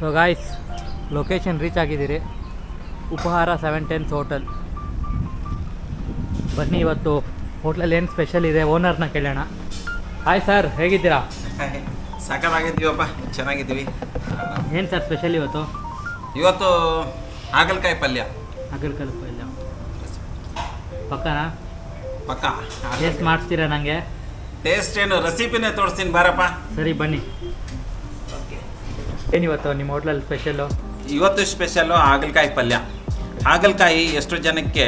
So guys, location reach ಆಗಿದ್ದೀರಿ. ಉಪಹಾರ 710 hotel. ಬನ್ನಿ, ಇವತ್ತು ಹೋಟ್ಲಲ್ಲಿ ಏನು ಸ್ಪೆಷಲ್ ಇದೆ ಓನರ್ನ ಕೇಳೋಣ. ಹಾಯ್ ಸರ್, ಹೇಗಿದ್ದೀರಾ? ಸಾಕಾಗಿದ್ದೀವಪ್ಪ, ಚೆನ್ನಾಗಿದ್ದೀವಿ. ಏನು ಸರ್ ಸ್ಪೆಷಲ್ ಇವತ್ತು? ಇವತ್ತು ಹಾಗಲಕಾಯಿ ಪಲ್ಯ. ಹಾಗಲಕಾಯಿ ಪಲ್ಯ ಪಕ್ಕನಾ? ಪಕ್ಕ. ಟೇಸ್ಟ್ ಮಾಡಿಸ್ತೀರಾ ನನಗೆ? ಟೇಸ್ಟ್ ಏನು, ರೆಸಿಪಿನೇ ತೋರಿಸ್ತೀನಿ ಬಾರಪ್ಪ. ಸರಿ ಬನ್ನಿ. ಏನಿವತ್ತು ನಿಮ್ಮ ಹೋಟ್ಲಲ್ಲಿ ಸ್ಪೆಷಲ್ಲು? ಇವತ್ತು ಸ್ಪೆಷಲ್ಲು ಹಾಗಲಕಾಯಿ ಪಲ್ಯ. ಹಾಗಲಕಾಯಿ ಎಷ್ಟೋ ಜನಕ್ಕೆ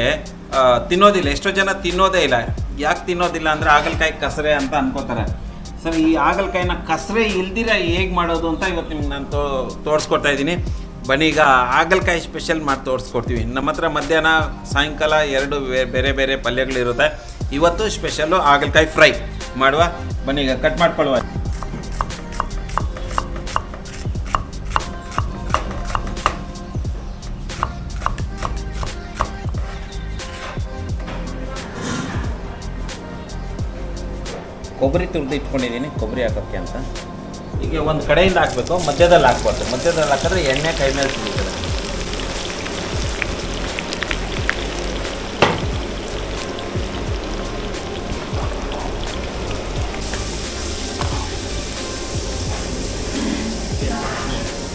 ತಿನ್ನೋದಿಲ್ಲ, ಎಷ್ಟೋ ಜನ ತಿನ್ನೋದೇ ಇಲ್ಲ. ಯಾಕೆ ತಿನ್ನೋದಿಲ್ಲ ಅಂದರೆ ಹಾಗಲಕಾಯಿ ಕಸರೆ ಅಂತ ಅನ್ಕೋತಾರೆ. ಸರ್, ಈ ಹಾಗಲಕಾಯಿನ ಕಸರೆ ಇಲ್ದಿರ ಹೇಗೆ ಮಾಡೋದು ಅಂತ ಇವತ್ತು ನಿಮ್ಗೆ ನಾನು ತೋರಿಸ್ಕೊಡ್ತಾ ಇದ್ದೀನಿ. ಬನ್ನಿ, ಈಗ ಹಾಗಲಕಾಯಿ ಸ್ಪೆಷಲ್ ಮಾಡಿ ತೋರಿಸ್ಕೊಡ್ತೀವಿ. ನಮ್ಮ ಹತ್ರ ಮಧ್ಯಾಹ್ನ ಸಾಯಂಕಾಲ ಎರಡು ಬೇರೆ ಬೇರೆ ಪಲ್ಯಗಳಿರುತ್ತೆ. ಇವತ್ತು ಸ್ಪೆಷಲ್ಲು ಹಾಗಲಕಾಯಿ ಫ್ರೈ ಮಾಡುವ. ಬನ್ನಿ, ಈಗ ಕಟ್ ಮಾಡ್ಕೊಳ್ಳುವ. ಕೊಬ್ಬರಿ ತುರಿದು ಇಟ್ಕೊಂಡಿದ್ದೀನಿ, ಕೊಬ್ಬರಿ ಹಾಕೋಕ್ಕೆ ಅಂತ. ಈಗ ಒಂದು ಕಡೆಯಿಂದ ಹಾಕಬೇಕು, ಮಧ್ಯದಲ್ಲಿ ಹಾಕ್ಬಾರ್ದು. ಮಧ್ಯದಲ್ಲಿ ಹಾಕಿದ್ರೆ ಎಣ್ಣೆ ಕೈ ಮೇಲೆ ಸಿಗುತ್ತದೆ.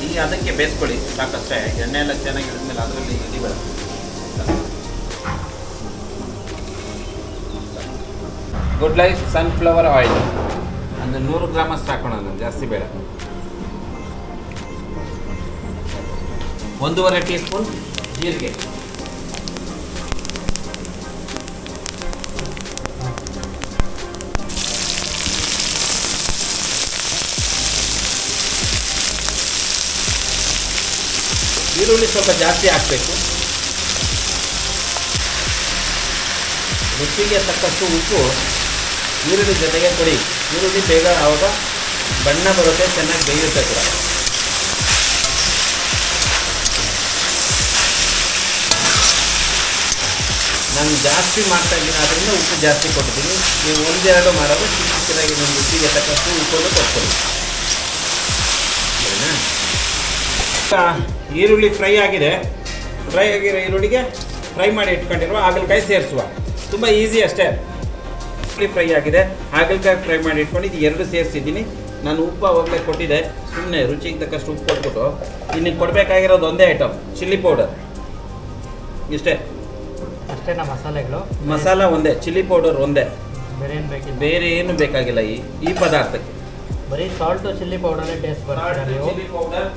ಈಗ ಅದಕ್ಕೆ ಬೇಯಿಸ್ಕೊಳ್ಳಿ ಸಾಕಷ್ಟೇ. ಎಣ್ಣೆ ಎಲ್ಲ ಚೆನ್ನಾಗಿ ಇಳಿದ್ಮೇಲೆ ಅದರಲ್ಲಿ ಇಡಿ ಬರುತ್ತೆ. ಗುಡ್ ಲೈಫ್ ಸನ್ಫ್ಲವರ್ ಆಯಿಲ್ ಒಂದು 100 ಗ್ರಾಮ್ ಅಷ್ಟು ಹಾಕೋಣ, ಜಾಸ್ತಿ ಬೇಡ. 1.5 ಟೀ ಸ್ಪೂನ್ ಜೀರಿಗೆ, ಈರುಳ್ಳಿ ಸ್ವಲ್ಪ ಜಾಸ್ತಿ ಹಾಕಬೇಕು. ರುಚಿಗೆ ತಕ್ಕಷ್ಟು ಉಪ್ಪು ಈರುಳ್ಳಿ ಜೊತೆಗೆ ಕೊಡಿ. ಈರುಳ್ಳಿ ಬೇಗ ಆವಾಗ ಬಣ್ಣ ಬರುತ್ತೆ, ಚೆನ್ನಾಗಿ ಬೇಯುತ್ತೆ ಕೂಡ. ನಾನು ಜಾಸ್ತಿ ಮಾಡ್ತಾ ಇದ್ದೀನಿ, ಆದ್ದರಿಂದ ಉಪ್ಪು ಜಾಸ್ತಿ ಕೊಟ್ಟಿದ್ದೀನಿ. ನೀವು 1-2 ಮಾಡೋದು ಚಿಕ್ಕದಾಗಿ ನಿಮ್ಮ ರುಚಿಗೆ ತಕ್ಕಷ್ಟು ಉಪ್ಪನ್ನು ಕೊಟ್ಕೊಳ್ಳಿ. ಸರಿನಾ? ಈರುಳ್ಳಿ ಫ್ರೈ ಆಗಿರೋ ಈರುಳ್ಳಿಗೆ ಫ್ರೈ ಮಾಡಿ ಇಟ್ಕೊಂಡಿರುವ ಹಾಗಲಕಾಯಿ ಸೇರಿಸುವ. ತುಂಬ ಈಸಿ ಅಷ್ಟೇ. ಫ್ರೈ ಆಗಿದೆ, ಹಾಗಲಕಾಯಿ ಫ್ರೈ ಮಾಡಿ ಇಟ್ಕೊಂಡು ಇದು 2 ಸೇರಿಸಿದ್ದೀನಿ. ನಾನು ಉಪ್ಪು ಅವಾಗಲೇ ಕೊಟ್ಟಿದ್ದೆ, ಸುಮ್ಮನೆ ರುಚಿಗೆ ತಕ್ಕಷ್ಟು ಉಪ್ಪು ಕೊಟ್ಬಿಟ್ಟು ಇನ್ನು ಕೊಡಬೇಕಾಗಿರೋದು ಒಂದೇ ಐಟಮ್, ಚಿಲ್ಲಿ ಪೌಡರ್. ಇಷ್ಟೇ ಅಷ್ಟೇನಾ ಮಸಾಲೆಗಳು? ಮಸಾಲ ಒಂದೇ, ಚಿಲ್ಲಿ ಪೌಡರ್ ಒಂದೇ, ಬೇರೆ ಏನು ಬೇಕಿಲ್ಲ? ಬೇರೆ ಏನು ಬೇಕಾಗಿಲ್ಲ ಈ ಪದಾರ್ಥಕ್ಕೆ. ಬರೀ ಸಾಲ್ಟು ಚಿಲ್ಲಿ ಪೌಡರೇ ಟೇಸ್ಟ್ ಬರುತ್ತೆ. ಚಿಲ್ಲಿ ಪೌಡರ್,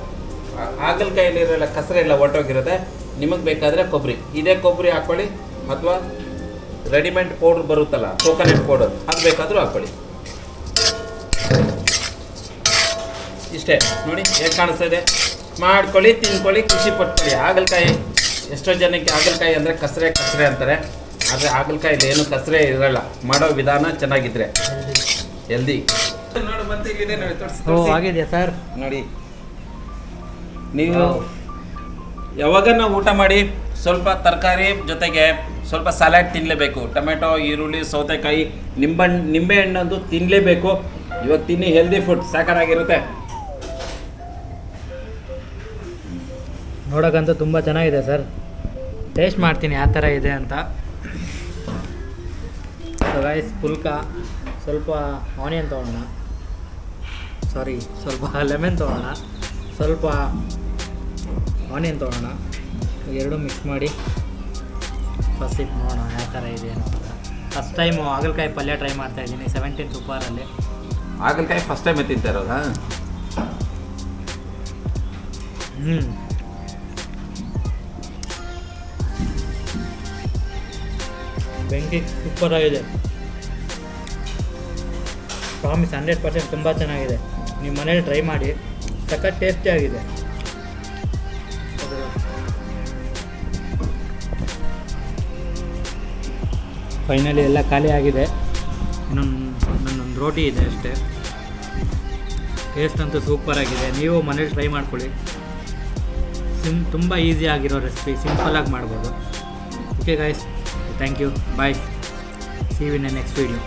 ಹಾಗಲಕಾಯಿಲಿರೋಲ್ಲ ಕಸರೆ ಎಲ್ಲ ಒಟ್ಟೋಗಿರುತ್ತೆ. ನಿಮಗೆ ಬೇಕಾದರೆ ಕೊಬ್ಬರಿ, ಇದೇ ಕೊಬ್ಬರಿ ಹಾಕ್ಕೊಳ್ಳಿ, ಅಥವಾ ರೆಡಿಮೇಡ್ ಪೌಡ್ರ್ ಬರುತ್ತಲ್ಲ ಕೋಕೋನಟ್ ಪೌಡರ್, ಅದು ಬೇಕಾದರೂ ಹಾಕ್ಕೊಳ್ಳಿ. ಇಷ್ಟೇ ನೋಡಿ, ಹೇಗೆ ಕಾಣಿಸ್ತಾ ಇದೆ. ಮಾಡ್ಕೊಳ್ಳಿ, ತಿನ್ಕೊಳ್ಳಿ, ಖುಷಿ ಪಟ್ಕೊಳ್ಳಿ. ಹಾಗಲಕಾಯಿ ಎಷ್ಟೋ ಜನಕ್ಕೆ ಹಾಗಲಕಾಯಿ ಅಂದರೆ ಕಸರೆ ಅಂತಾರೆ, ಆದರೆ ಹಾಗಲಕಾಯಿಲಿ ಏನು ಕಸರೆ ಇರಲ್ಲ. ಮಾಡೋ ವಿಧಾನ ಚೆನ್ನಾಗಿದ್ರೆ ಹೆಲ್ದಿ. ನೋಡಿ, ಮತ್ತೆ ಇಲ್ಲಿದೆ ನೋಡಿ, ತೋರಿಸಿ. ಆಗಿದೆಯಾ ಸರ್? ನೋಡಿ, ನೀವು ಯಾವಾಗನ್ನ ಊಟ ಮಾಡಿ ಸ್ವಲ್ಪ ತರಕಾರಿ ಜೊತೆಗೆ ಸ್ವಲ್ಪ ಸಲಾಡ್ ತಿನ್ನಲೇಬೇಕು. ಟೊಮೆಟೊ, ಈರುಳ್ಳಿ, ಸೌತೆಕಾಯಿ, ನಿಂಬೆ ಹಣ್ಣಂದು ತಿನ್ನಲೇಬೇಕು. ಇವಾಗ ತಿನ್ನಿ, ಹೆಲ್ದಿ ಫುಡ್ ಸಾಕಾಗಿರುತ್ತೆ. ನೋಡೋಕ್ಕಂತೂ ತುಂಬ ಚೆನ್ನಾಗಿದೆ ಸರ್. ಟೇಸ್ಟ್ ಮಾಡ್ತೀನಿ ಯಾವ ಥರ ಇದೆ ಅಂತ. ಸೊ ಗೈಸ್, ಪುಲ್ಕ ಸ್ವಲ್ಪ ಆನಿಯನ್ ತೊಗೊಳ್ಳೋಣ, ಸ್ವಲ್ಪ ಲೆಮನ್ ತೊಗೊಳ್ಳೋಣ, ಸ್ವಲ್ಪ ಆನಿಯನ್ ತೊಗೊಳ್ಳೋಣ. ಎರಡೂ ಮಿಕ್ಸ್ ಮಾಡಿ ಫಸ್ಟ್ ಇದು ನೋಡೋಣ ಯಾವ ಥರ ಇದೆ ಅಂತ. ಫಸ್ಟ್ ಟೈಮು ಹಾಗಲಕಾಯಿ ಪಲ್ಯ ಟ್ರೈ ಮಾಡ್ತಾಯಿದ್ದೀನಿ 710 ಉಪಹಾರಲ್ಲಿ. ಹಾಗಲಕಾಯಿ ಫಸ್ಟ್ ಟೈಮ್ ತಿಂತಾ ಇರೋದಾ? ಬೆಂಕಿ ಸೂಪರಾಗಿದೆ. ಪ್ರಾಮಿಸ್ 100% ತುಂಬ ಚೆನ್ನಾಗಿದೆ. ನೀವು ಮನೇಲಿ ಟ್ರೈ ಮಾಡಿ, ಸಖತ್ ಟೇಸ್ಟಿಯಾಗಿದೆ. ಫೈನಲಿ ಎಲ್ಲ ಖಾಲಿ ಆಗಿದೆ. ನನ್ನೊಂದು ರೋಟಿ ಇದೆ ಅಷ್ಟೇ. ಟೇಸ್ಟ್ ಅಂತೂ ಸೂಪರಾಗಿದೆ. ನೀವು ಮನೇಲಿ ಟ್ರೈ ಮಾಡ್ಕೊಳ್ಳಿ. ತುಂಬ ಈಸಿ ಆಗಿರೋ ರೆಸಿಪಿ, ಸಿಂಪಲಾಗಿ ಮಾಡ್ಬೋದು. Okay guys, thank you, bye, see you in the next video.